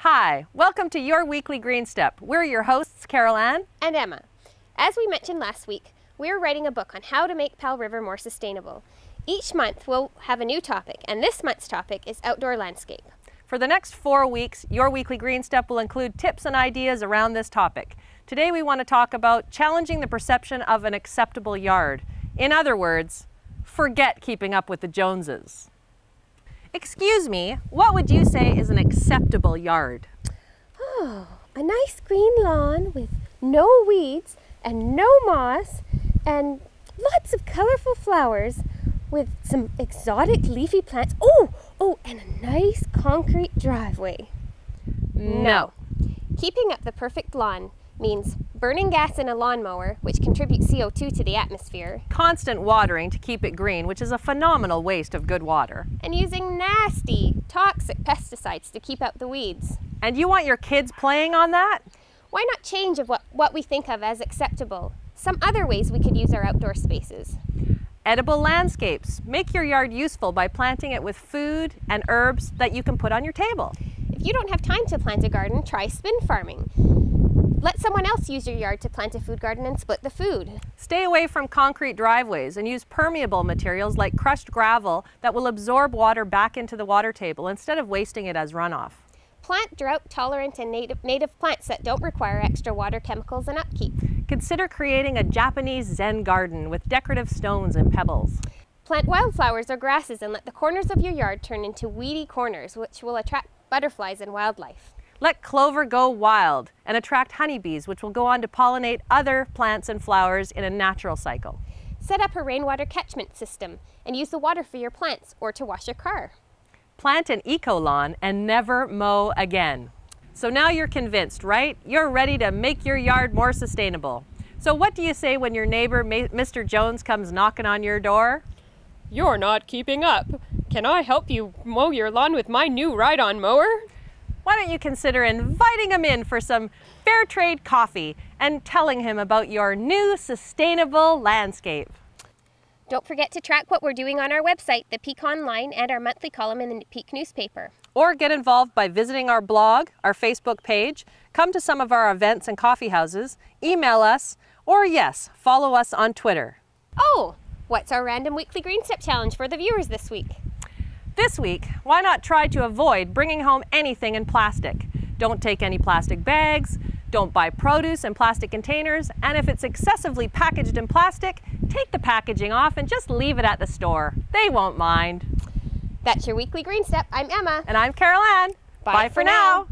Hi, welcome to your weekly Green Step. We're your hosts, Carol Ann and Emma. As we mentioned last week, we're writing a book on how to make Powell River more sustainable. Each month we'll have a new topic, and this month's topic is outdoor landscape. For the next 4 weeks, your weekly Green Step will include tips and ideas around this topic. Today we want to talk about challenging the perception of an acceptable yard. In other words, forget keeping up with the Joneses. Excuse me, what would you say is an acceptable yard? Oh, a nice green lawn with no weeds and no moss and lots of colorful flowers with some exotic leafy plants. Oh, and a nice concrete driveway. No. Keeping up the perfect lawn means burning gas in a lawnmower, which contributes CO2 to the atmosphere. Constant watering to keep it green, which is a phenomenal waste of good water. And using nasty, toxic pesticides to keep out the weeds. And you want your kids playing on that? Why not change of what we think of as acceptable? Some other ways we could use our outdoor spaces. Edible landscapes. Make your yard useful by planting it with food and herbs that you can put on your table. If you don't have time to plant a garden, try spin farming. Let someone else use your yard to plant a food garden and split the food. Stay away from concrete driveways and use permeable materials like crushed gravel that will absorb water back into the water table instead of wasting it as runoff. Plant drought-tolerant and native plants that don't require extra water, chemicals, and upkeep. Consider creating a Japanese Zen garden with decorative stones and pebbles. Plant wildflowers or grasses and let the corners of your yard turn into weedy corners, which will attract butterflies and wildlife. Let clover go wild and attract honeybees, which will go on to pollinate other plants and flowers in a natural cycle. Set up a rainwater catchment system and use the water for your plants or to wash your car. Plant an eco-lawn and never mow again. So now you're convinced, right? You're ready to make your yard more sustainable. So what do you say when your neighbor, Mr. Jones, comes knocking on your door? You're not keeping up. Can I help you mow your lawn with my new ride-on mower? Why don't you consider inviting him in for some fair trade coffee and telling him about your new sustainable landscape? Don't forget to track what we're doing on our website, the Peak Online, and our monthly column in the Peak newspaper. Or get involved by visiting our blog, our Facebook page, come to some of our events and coffee houses, email us, or yes, follow us on Twitter. Oh, what's our random weekly Green Step challenge for the viewers this week? This week, why not try to avoid bringing home anything in plastic? Don't take any plastic bags, don't buy produce in plastic containers, and if it's excessively packaged in plastic, take the packaging off and just leave it at the store. They won't mind. That's your weekly Green Step. I'm Emma. And I'm Carol Ann. Bye for now.